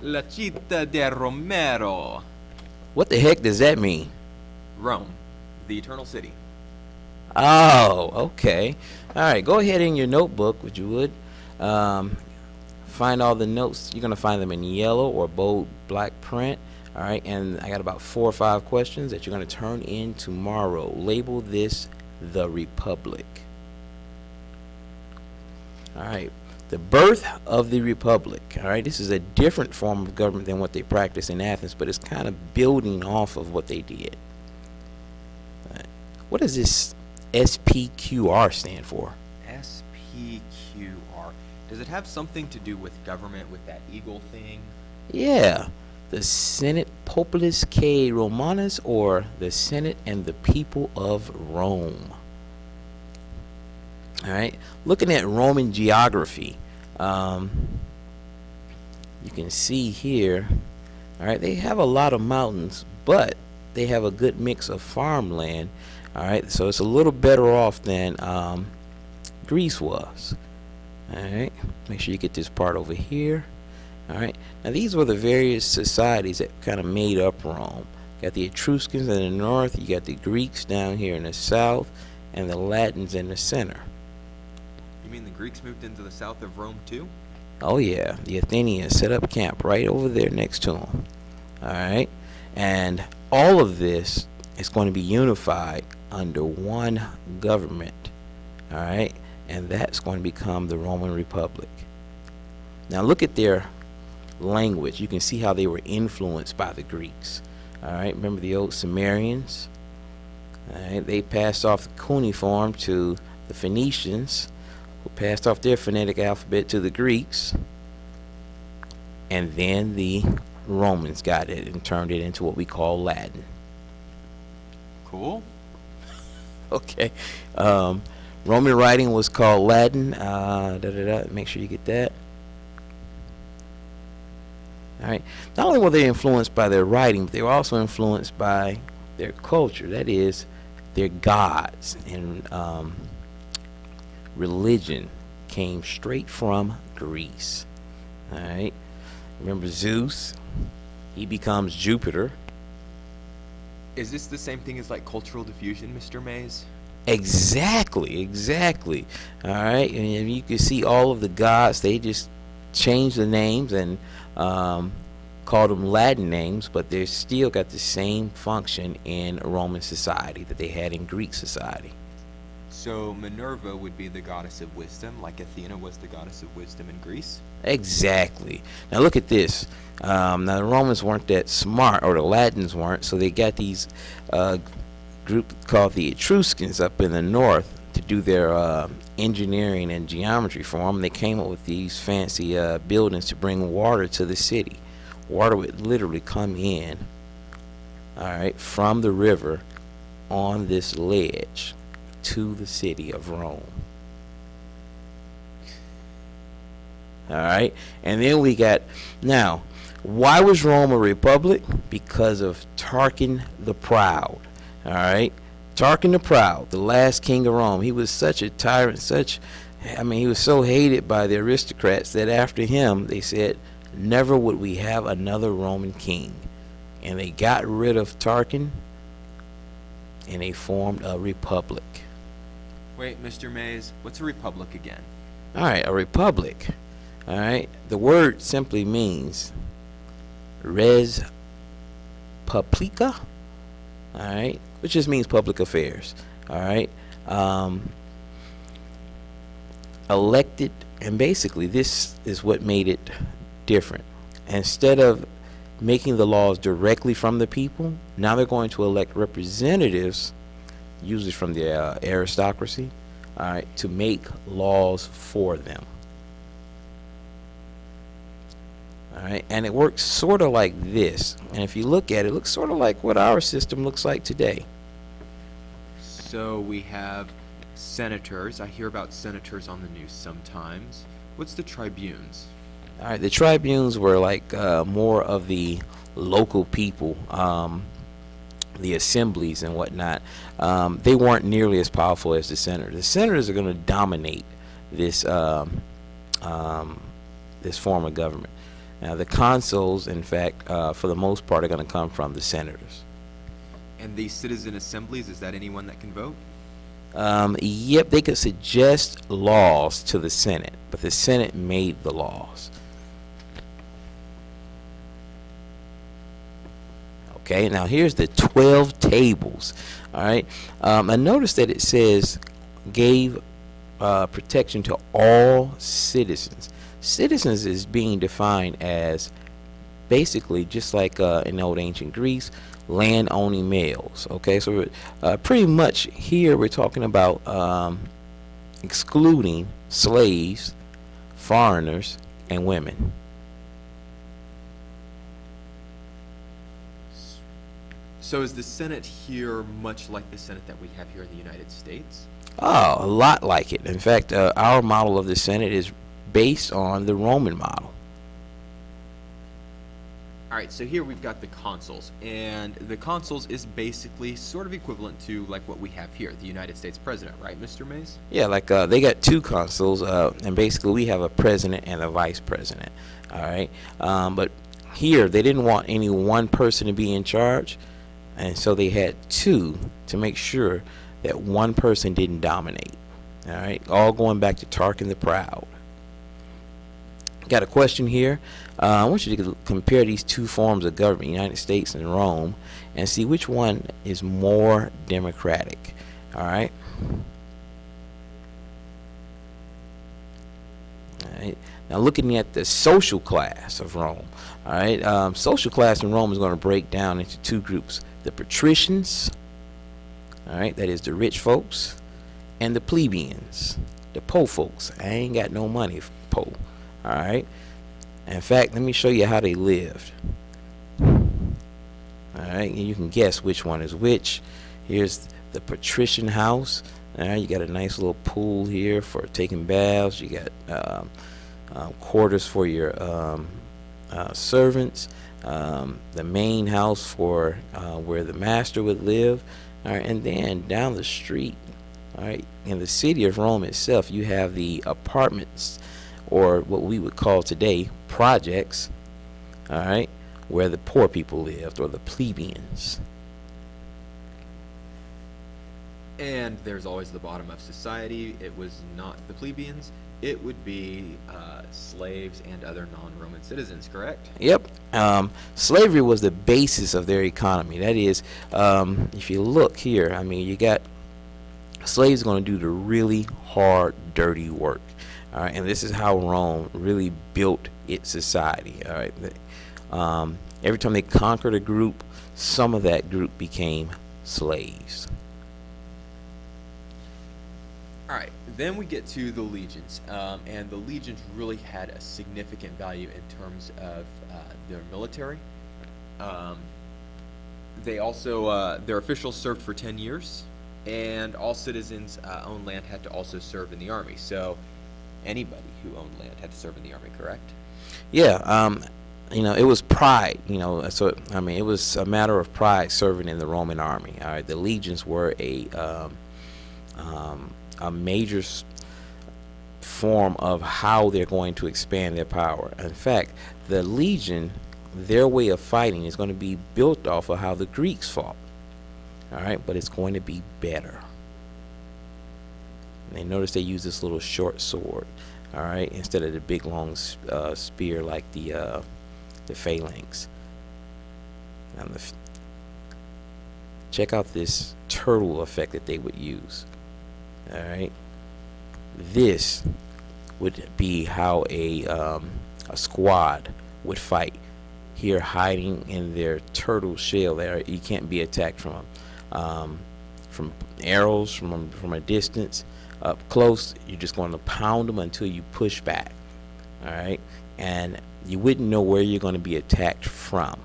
La città di Romero. What the heck does that mean? Rome, the eternal city. Oh, okay. All right, go ahead in your notebook, would you would. Um, Find all the notes. You're going to find them in yellow or bold black print. All right, and I got about 4 or 5 questions that you're going to turn in tomorrow. Label this the Republic. All right, the birth of the Republic. All right, this is a different form of government than what they practice in Athens, but it's kind of building off of what they did. All right. What does this SPQR stand for? SPQR. Does it have something to do with government, with that eagle thing? Yeah, the Senate Populis K Romanus, or the Senate and the people of Rome. All right, looking at Roman geography, you can see here. All right, they have a lot of mountains, but they have a good mix of farmland. All right, so it's a little better off than Greece was. All right, make sure you get this part over here. All right, now these were the various societies that kind of made up Rome. You got the Etruscans in the north, you got the Greeks down here in the south, and the Latins in the center. You mean the Greeks moved into the south of Rome too? Oh yeah, the Athenians set up camp right over there next to them. All right, and all of this is going to be unified under one government. All right, and that's going to become the Roman Republic. Now look at their language. You can see how they were influenced by the Greeks. All right, remember the old Sumerians? All right, they passed off the cuneiform to the Phoenicians, who passed off their phonetic alphabet to the Greeks, and then the Romans got it and turned it into what we call Latin. Cool. Okay. Roman writing was called Latin. Make sure you get that. All right. Not only were they influenced by their writing, but they were also influenced by their culture. That is, their gods and religion came straight from Greece. All right. Remember Zeus? He becomes Jupiter. Is this the same thing as like cultural diffusion, Mr. Mays? Exactly. All right. And you can see all of the gods, they just changed the names and called them Latin names, but they still got the same function in Roman society that they had in Greek society. So Minerva would be the goddess of wisdom, like Athena was the goddess of wisdom in Greece? Exactly. Now look at this. Now the Romans weren't that smart, or the Latins weren't, so they got these group called the Etruscans up in the north to do their engineering and geometry for them. They came up with these fancy buildings to bring water to the city. Water would literally come in, all right, from the river on this ledge to the city of Rome. All right, and then we got, now, why was Rome a republic? Because of Tarquin the Proud. All right, Tarquin the Proud, the last king of Rome. He was such a tyrant, he was so hated by the aristocrats that after him, they said, never would we have another Roman king. And they got rid of Tarquin, and they formed a republic. Wait, Mr. Mays, what's a republic again? All right, a republic. All right, the word simply means res publica. All right, which just means public affairs. All right, elected, and basically this is what made it different. Instead of making the laws directly from the people, now they're going to elect representatives, usually from the aristocracy, all right, to make laws for them. All right, and it works sort of like this. And if you look at it, it looks sort of like what our system looks like today. So we have senators. I hear about senators on the news sometimes. What's the tribunes? All right, the tribunes were like more of the local people, the assemblies and whatnot. They weren't nearly as powerful as the senators. The senators are going to dominate this this form of government. Now, the consuls, in fact, for the most part, are going to come from the senators. And these citizen assemblies, is that anyone that can vote? Yep, they could suggest laws to the Senate, but the Senate made the laws. Okay, now here's the 12 tables. All right, I noticed that it says gave protection to all citizens. Citizens is being defined as basically just like in old ancient Greece, land owning males. Okay, so pretty much here we're talking about excluding slaves, foreigners, and women. So is the Senate here much like the Senate that we have here in the United States? Oh, a lot like it. In fact, our model of the Senate is based on the Roman model. All right, so here we've got the consuls, and the consuls is basically sort of equivalent to like what we have here, the United States president, right, Mr. Mays? Yeah, like they got two consuls, and basically we have a president and a vice president. All right, but here they didn't want any one person to be in charge, and so they had two to make sure that one person didn't dominate. All right, all going back to Tarquin the Proud. Got a question here. I want you to compare these two forms of government, United States and Rome, and see which one is more democratic. All right. All right. Now looking at the social class of Rome. All right. Social class in Rome is going to break down into two groups: the patricians, all right, that is the rich folks, and the plebeians, the poor folks. I ain't got no money, poor. All right. In fact, let me show you how they lived. All right, and you can guess which one is which. Here's the patrician house. All right, you got a nice little pool here for taking baths. You got quarters for your servants. The main house for where the master would live. All right, and then down the street, all right, in the city of Rome itself, you have the apartments, or what we would call today projects, all right, where the poor people lived, or the plebeians. And there's always the bottom of society. It was not the plebeians. It would be slaves and other non-Roman citizens, correct? Yep. Slavery was the basis of their economy. That is, if you look here, I mean, you got slaves going to do the really hard, dirty work. All right, and this is how Rome really built its society. All right, every time they conquered a group, some of that group became slaves. All right, then we get to the legions, and the legions really had a significant value in terms of their military. They also, their officials served for 10 years, and all citizens owned land had to also serve in the army. So anybody who owned land had to serve in the army, correct? Yeah, you know, it was pride, you know, so, I mean, it was a matter of pride serving in the Roman army. All right, the legions were a major form of how they're going to expand their power. In fact, the legion, their way of fighting is going to be built off of how the Greeks fought. All right, but it's going to be better. And they notice they use this little short sword, all right, instead of the big long spear like the phalanx. And check out this turtle effect that they would use. All right, this would be how a squad would fight. Here, hiding in their turtle shell, there you can't be attacked from arrows from a distance. Up close, you're just going to pound them until you push back. All right, and you wouldn't know where you're going to be attacked from.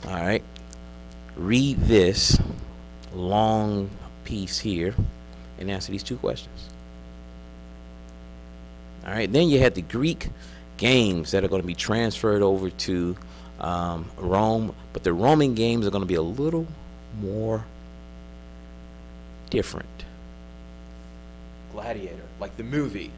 All right, read this long piece here and answer these two questions. All right, then you had the Greek games that are going to be transferred over to Rome, but the Roman games are going to be a little more different. Gladiator, like the movie.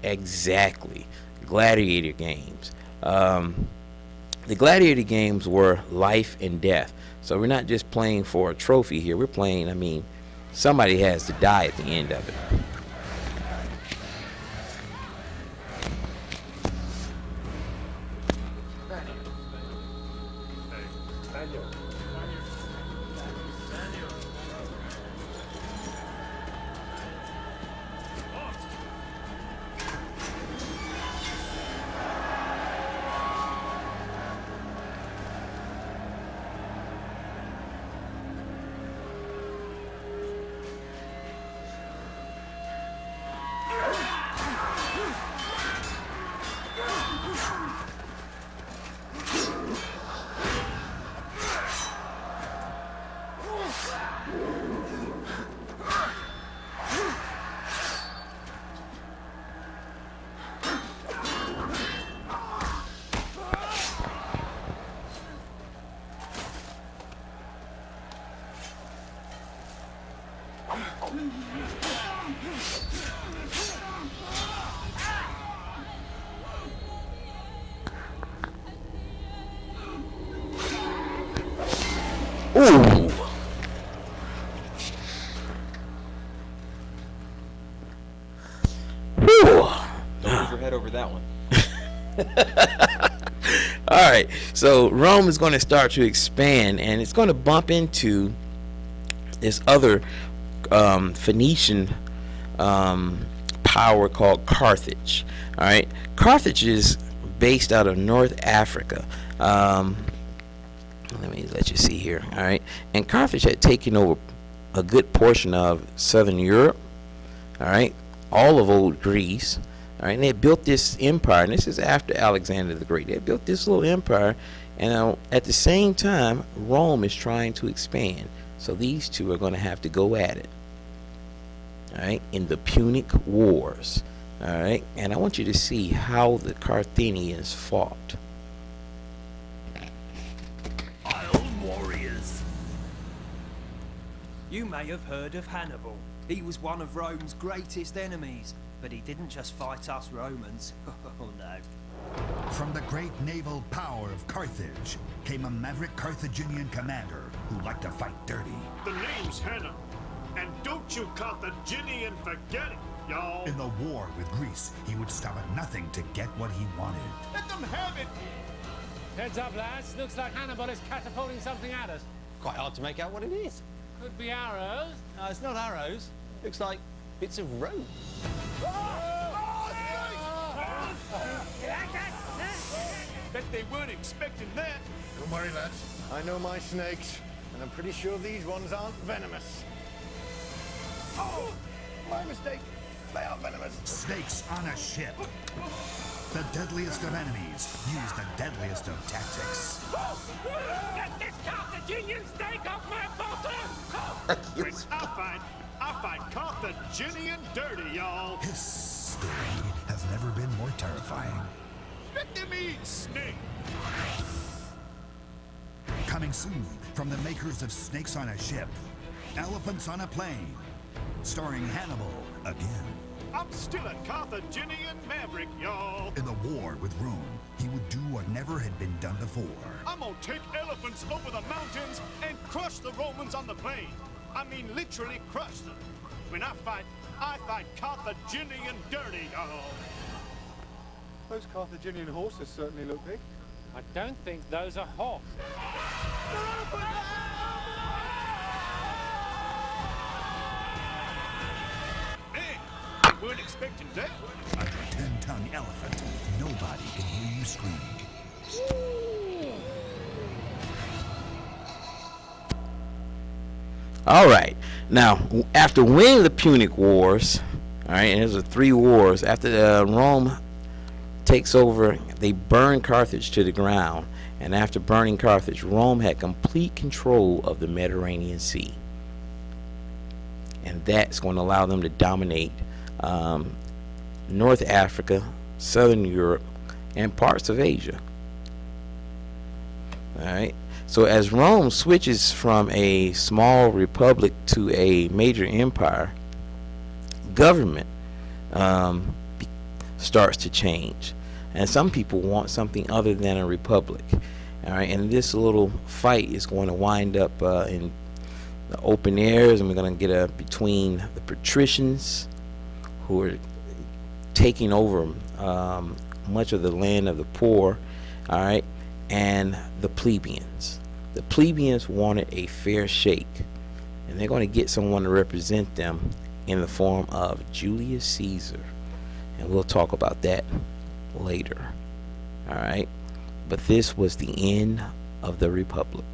Exactly. Gladiator games. The gladiator games were life and death. So we're not just playing for a trophy here. We're playing, I mean, somebody has to die at the end of it. Ooh. Whew. Don't lose your head over that one. All right, so Rome is going to start to expand, and it's going to bump into this other Phoenician power called Carthage. All right, Carthage is based out of North Africa. Let me let you see here. All right, and Carthage had taken over a good portion of southern Europe. All right, all of old Greece. All right, and they built this empire, and this is after Alexander the Great. They built this little empire, and at the same time, Rome is trying to expand. So these two are going to have to go at it. All right, in the Punic Wars. All right, and I want you to see how the Carthaginians fought. Iron warriors. You may have heard of Hannibal. He was one of Rome's greatest enemies, but he didn't just fight us Romans. Oh no. From the great naval power of Carthage came a maverick Carthaginian commander who liked to fight dirty. The name's Hannibal, and don't you Carthaginian forget it, y'all. In the war with Greece, he would stop at nothing to get what he wanted. Let them have it. Heads up, lads. Looks like Hannibal is catapulting something at us. Quite hard to make out what it is. Could be arrows. No, it's not arrows. Looks like bits of rope. Bet they weren't expecting that. Don't worry, lads. I know my snakes, and I'm pretty sure these ones aren't venomous. Oh, my mistake. They are venomous. Snakes on a ship. The deadliest of enemies use the deadliest of tactics. Get this Carthaginian snake off my bottom! When I fight Carthaginian dirty, y'all. His story has never been more terrifying. Let them eat snake. Coming soon from the makers of Snakes on a Ship, Elephants on a Plane, starring Hannibal again. I'm still a Carthaginian maverick, y'all. In the war with Rome, he would do what never had been done before. I'm gonna take elephants over the mountains and crush the Romans on the plain. I mean, literally crush them. When I fight Carthaginian dirty, y'all. Those Carthaginian horses certainly look big. I don't think those are horses. Man, we weren't expecting that. Under a 10-ton elephant, nobody can hear you scream. All right. Now, after winning the Punic Wars, all right, and there's a 3 wars. After Rome takes over, they burn Carthage to the ground. And after burning Carthage, Rome had complete control of the Mediterranean Sea. And that's going to allow them to dominate North Africa, Southern Europe, and parts of Asia. All right. So as Rome switches from a small republic to a major empire, government starts to change. And some people want something other than a republic. All right, and this little fight is going to wind up in the open airs, and we're going to get between the patricians, who are taking over much of the land of the poor, all right, and the plebeians. The plebeians wanted a fair shake, and they're going to get someone to represent them in the form of Julius Caesar, and we'll talk about that later. All right, but this was the end of the Republic.